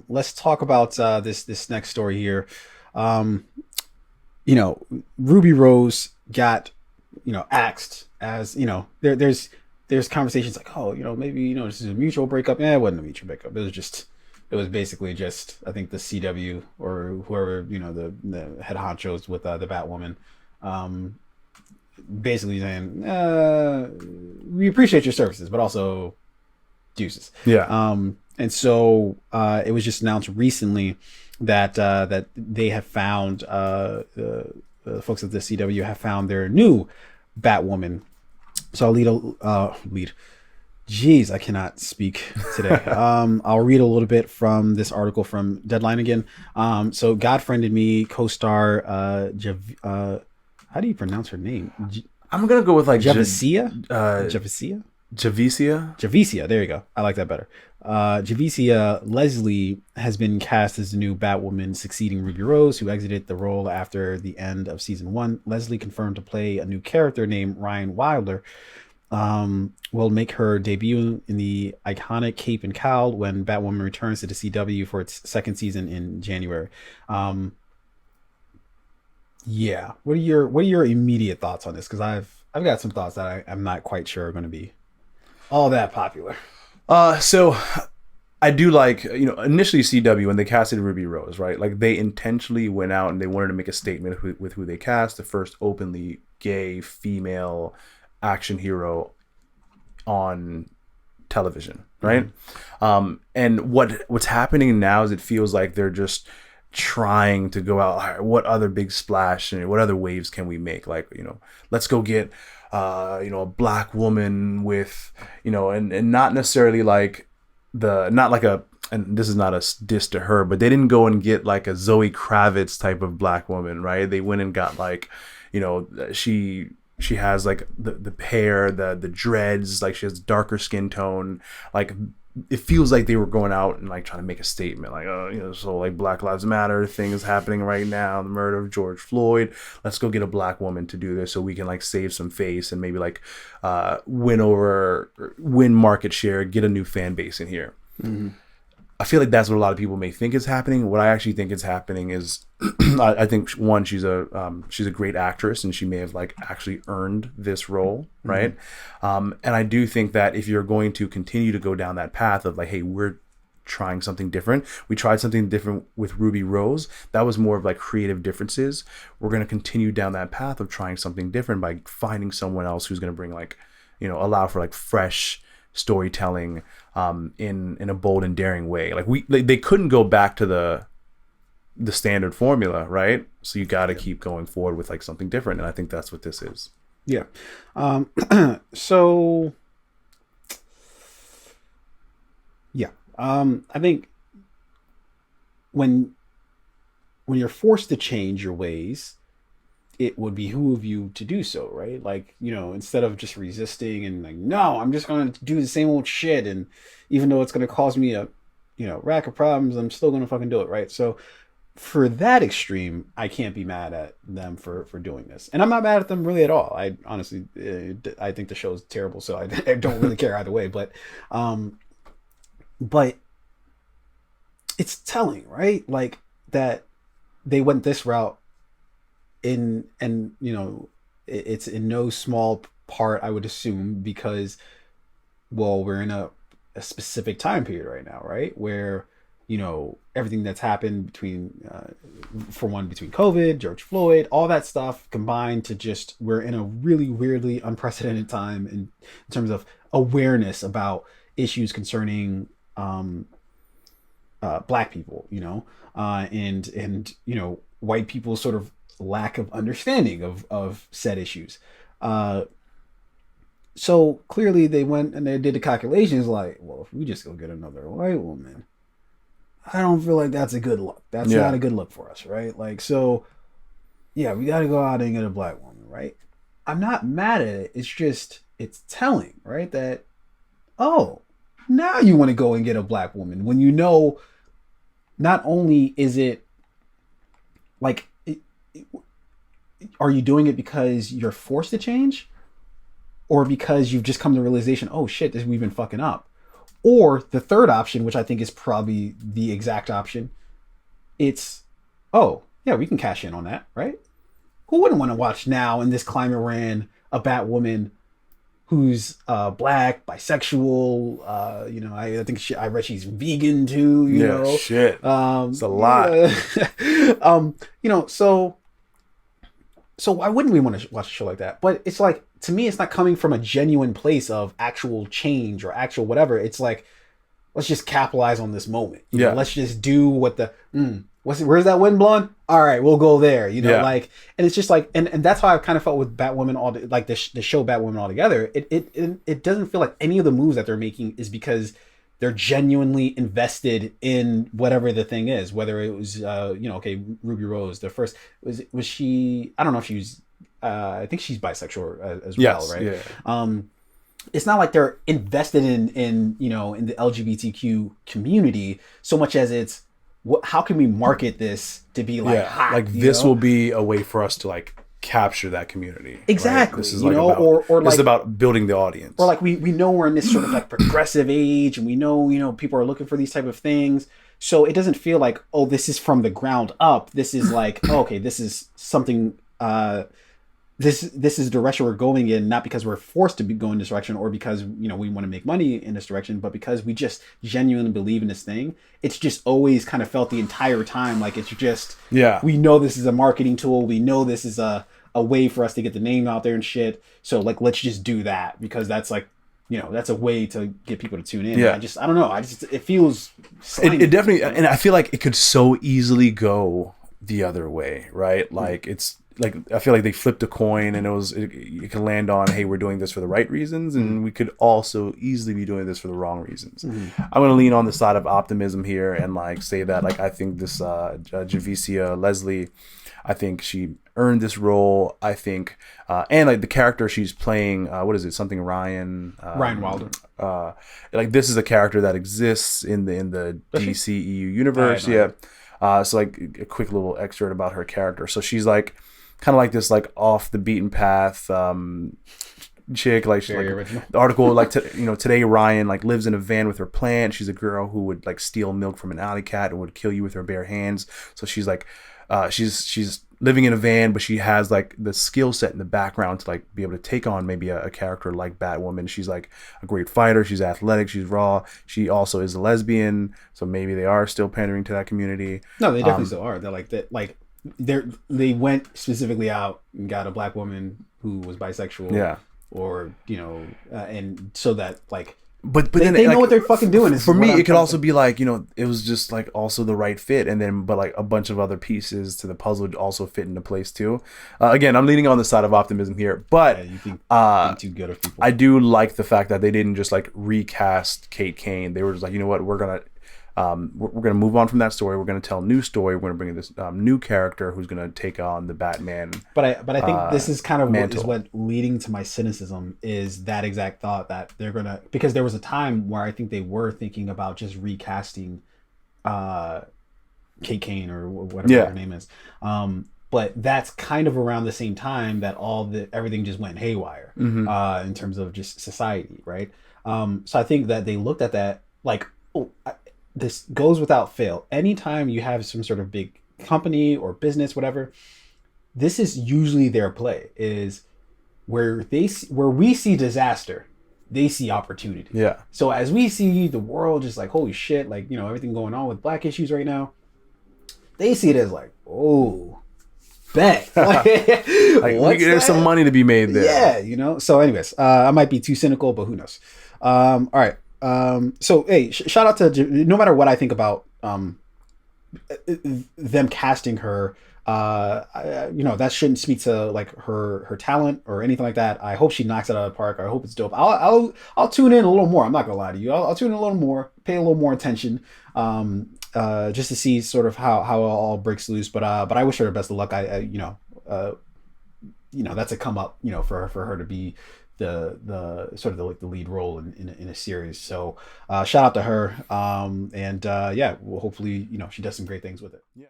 let's talk about this next story here. Um, Ruby Rose got axed as there's conversations like, oh, maybe this is a mutual breakup. Yeah, it wasn't a mutual breakup. It was basically just, I think, the CW or whoever, the head honchos with the Batwoman, um, basically saying, we appreciate your services, but also deuces. Yeah. And so it was just announced recently that they have found the folks at the CW have found their new Batwoman. So I'll lead. Jeez, I cannot speak today. I'll read a little bit from this article from Deadline again. So God Friended Me co-star how do you pronounce her name? I'm gonna go with like Javicia. Javicia. Javicia. Javicia. There you go. I like that better. Javicia Leslie has been cast as the new Batwoman, succeeding Ruby Rose, who exited the role after the end of season 1. Leslie, confirmed to play a new character named Ryan Wilder, will make her debut in the iconic Cape and Cowl when Batwoman returns to the CW for its second season in January. Yeah. What are your immediate thoughts on this? Because I've got some thoughts that I'm not quite sure are going to be all that popular. So I do like, initially CW, when they casted Ruby Rose, right? Like they intentionally went out and they wanted to make a statement with who they cast, the first openly gay female action hero on television, right? Mm-hmm. And what's happening now is it feels like they're just trying to go out, all right, what other big splash and what other waves can we make? Like, let's go get a black woman with, and not necessarily like not like a, and this is not a diss to her, but they didn't go and get like a Zoe Kravitz type of black woman, right? They went and got like, she has like the hair, the dreads, like she has darker skin tone. Like it feels like they were going out and like trying to make a statement, like, so like Black Lives Matter thing is happening right now, the murder of George Floyd. Let's go get a black woman to do this so we can like save some face and maybe like win market share, get a new fan base in here. Mm-hmm. I feel like that's what a lot of people may think is happening. What I actually think is happening is, I think one, she's a great actress and she may have like actually earned this role, right? Mm-hmm. And I do think that if you're going to continue to go down that path of like, hey, we're trying something different. We tried something different with Ruby Rose. That was more of like creative differences. We're going to continue down that path of trying something different by finding someone else who's going to bring like, allow for like fresh storytelling in a bold and daring way. Like they couldn't go back to the standard formula, right? So you got to keep going forward with like something different, and I think that's what this is. Yeah. So yeah. I think when you're forced to change your ways, it would behoove you to do so, right? Like, instead of just resisting and like, no, I'm just going to do the same old shit. And even though it's going to cause me a, rack of problems, I'm still going to fucking do it, right? So for that extreme, I can't be mad at them for doing this. And I'm not mad at them really at all. I honestly, I think the show is terrible, so I don't really care either way. But it's telling, right? Like that they went this route. It's in no small part, I would assume, because, well, we're in a specific time period right now, right? Where, everything that's happened between COVID, George Floyd, all that stuff combined to just, we're in a really weirdly unprecedented time in terms of awareness about issues concerning black people, and white people sort of lack of understanding of said issues. So clearly they went and they did the calculations like, well, if we just go get another white woman, I don't feel like that's a good look. That's not a good look for us, right? Like, so yeah, we got to go out and get a black woman, right? I'm not mad at it. It's just, it's telling, right? That, oh, now you want to go and get a black woman when not only is it like, are you doing it because you're forced to change, or because you've just come to the realization, oh shit, we've been fucking up? Or the third option, which I think is probably the exact option, it's, oh, yeah, we can cash in on that, right? Who wouldn't want to watch now in this climate we're in a Batwoman who's black, bisexual, I think I read she's vegan too, Yeah, shit. It's a lot. Yeah. So why wouldn't we want to watch a show like that? But it's like, to me, it's not coming from a genuine place of actual change or actual whatever. It's like, let's just capitalize on this moment. Yeah. Let's just do what where's that wind blowing? All right, we'll go there. And it's just like, and that's how I kind of felt with Batwoman, like the show Batwoman altogether. It doesn't feel like any of the moves that they're making is because they're genuinely invested in whatever the thing is. Whether it was, Ruby Rose, the first was she? I don't know if she was. I think she's bisexual as well, right? Yeah. It's not like they're invested in the LGBTQ community so much as it's how can we market this to be like hot, like this will be a way for us to like capture that community. Exactly. Right? This is or this is about building the audience. Or like we know we're in this sort of like progressive age, and we know people are looking for these type of things. So it doesn't feel like, oh, this is from the ground up. This is like, oh, okay, this is something this is the direction we're going in, not because we're forced to go in this direction or because we want to make money in this direction, but because we just genuinely believe in this thing. It's just always kind of felt the entire time like it's just we know this is a marketing tool, we know this is a way for us to get the name out there and shit, so like let's just do that because that's like that's a way to get people to tune in. Yeah. I don't know, it feels it definitely, and I feel like it could so easily go the other way, right? Like it's like I feel like they flipped a coin and it can land on, hey, we're doing this for the right reasons, and we could also easily be doing this for the wrong reasons. I'm going to lean on the side of optimism here and like say that like I think this Javicia Leslie, I think she earned this role. I think and like the character she's playing, what is it, something Ryan Wilder, like this is a character that exists in the DCEU universe. So like a quick little excerpt about her character. So she's like kind of like this like off the beaten path chick, like she's like original. the article like today Ryan like lives in a van with her plant. She's a girl who would like steal milk from an alley cat and would kill you with her bare hands. So she's like she's living in a van, but she has like the skill set in the background to like be able to take on maybe a character like Batwoman. She's like a great fighter, she's athletic, she's raw, she also is a lesbian, so maybe they are still pandering to that community. No, they definitely still are. They're like that, like they went specifically out and got a black woman who was bisexual, or and so that like but they then know like, what they're fucking doing. For me, it could also be like it was just like also the right fit, and then but like a bunch of other pieces to the puzzle would also fit into place too. Again, I'm leaning on the side of optimism here, but you think too good of people. I do like the fact that they didn't just like recast Kate Kane. They were just like, you know what, we're gonna move on from that story. We're gonna tell a new story. We're gonna bring in this new character who's gonna take on the Batman. But I think this is kind of what leading to my cynicism is that exact thought that they're gonna, because there was a time where I think they were thinking about just recasting Kate Kane or whatever her name is. But that's kind of around the same time that everything just went haywire in terms of just society, right? So I think that they looked at that like, this goes without fail. Anytime you have some sort of big company or business, whatever, this is usually their play, is where we see disaster, they see opportunity. Yeah. So as we see the world just like, holy shit, like, everything going on with black issues right now, they see it as like, oh, bet. Like, there's some money to be made there. Yeah, So anyways, I might be too cynical, but who knows? All right. So hey, shout out to, no matter what I think about them casting her, that shouldn't speak to like her talent or anything like that. I hope she knocks it out of the park. I hope it's dope. I'll tune in a little more. I'm not gonna lie to you. I'll tune in a little more, pay a little more attention, just to see sort of how it all breaks loose. But I wish her the best of luck. That's a come up, for her to be the sort of the lead role in a series. So shout out to her. Well, hopefully she does some great things with it. Yeah.